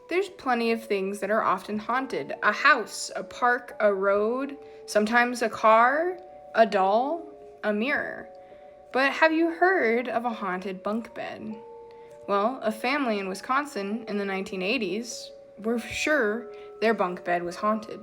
There's plenty of things that are often haunted. A house, a park, a road, sometimes a car, a doll, a mirror. But have you heard of a haunted bunk bed? Well, a family in Wisconsin in the 1980s were sure their bunk bed was haunted.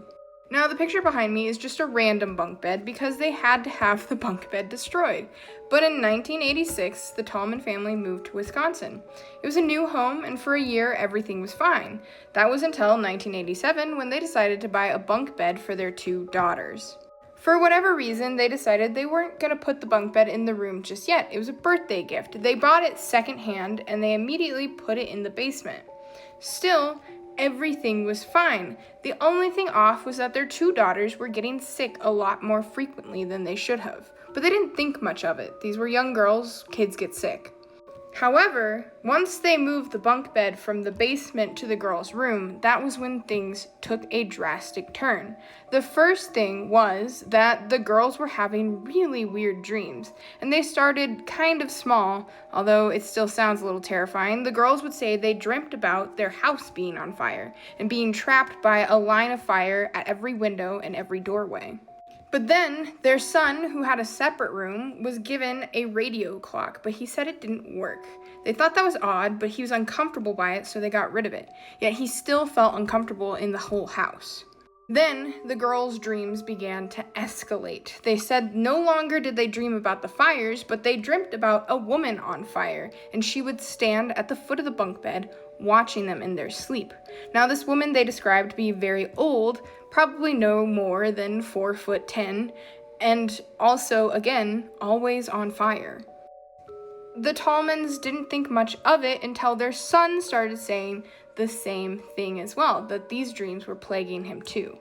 Now, the picture behind me is just a random bunk bed because they had to have the bunk bed destroyed. But in 1986, the Tallman family moved to Wisconsin. It was a new home, and for a year, everything was fine. That was until 1987 when they decided to buy a bunk bed for their 2 daughters. For whatever reason, they decided they weren't going to put the bunk bed in the room just yet. It was a birthday gift. They bought it secondhand, and they immediately put it in the basement. Still, everything was fine. The only thing off was that their 2 daughters were getting sick a lot more frequently than they should have. But they didn't think much of it. These were young girls, kids get sick. However, once they moved the bunk bed from the basement to the girls' room, that was when things took a drastic turn. The first thing was that the girls were having really weird dreams, and they started kind of small, although it still sounds a little terrifying. The girls would say they dreamt about their house being on fire and being trapped by a line of fire at every window and every doorway. But then, their son, who had a separate room, was given a radio clock, but he said it didn't work. They thought that was odd, but he was uncomfortable by it, so they got rid of it. Yet he still felt uncomfortable in the whole house. Then, the girls' dreams began to escalate. They said no longer did they dream about the fires, but they dreamt about a woman on fire, and she would stand at the foot of the bunk bed, watching them in their sleep. Now, this woman they described to be very old, probably no more than 4'10", and also, again, always on fire. The Tallmans didn't think much of it until their son started saying the same thing as well, that these dreams were plaguing him too.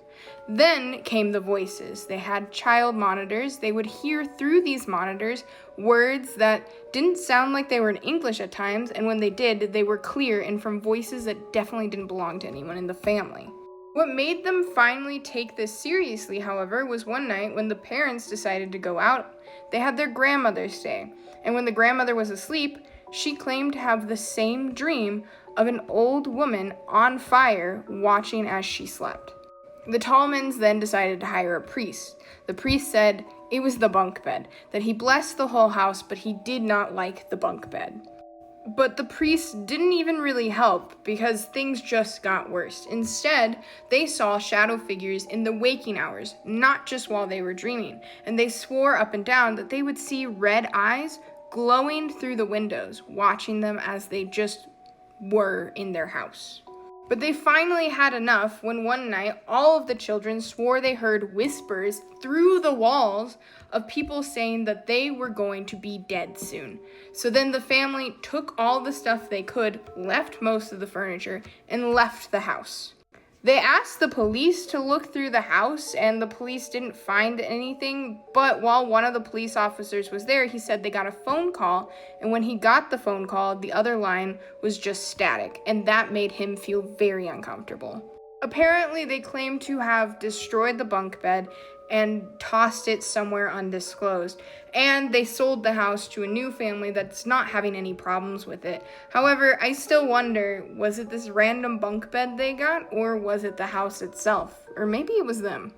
Then came the voices. They had child monitors. They would hear through these monitors words that didn't sound like they were in English at times, and when they did, they were clear and from voices that definitely didn't belong to anyone in the family. What made them finally take this seriously, however, was one night when the parents decided to go out. They had their grandmother stay, and when the grandmother was asleep, she claimed to have the same dream of an old woman on fire watching as she slept. The Tallmans then decided to hire a priest. The priest said it was the bunk bed, that he blessed the whole house, but he did not like the bunk bed. But the priest didn't even really help because things just got worse. Instead, they saw shadow figures in the waking hours, not just while they were dreaming, and they swore up and down that they would see red eyes glowing through the windows, watching them as they just were in their house. But they finally had enough when one night all of the children swore they heard whispers through the walls of people saying that they were going to be dead soon. So then the family took all the stuff they could, left most of the furniture, and left the house. They asked the police to look through the house, and the police didn't find anything, but while one of the police officers was there, he said they got a phone call, and when he got the phone call, the other line was just static, and that made him feel very uncomfortable. Apparently, they claimed to have destroyed the bunk bed and tossed it somewhere undisclosed, and they sold the house to a new family that's not having any problems with it. However, I still wonder, was it this random bunk bed they got, or was it the house itself? Or maybe it was them.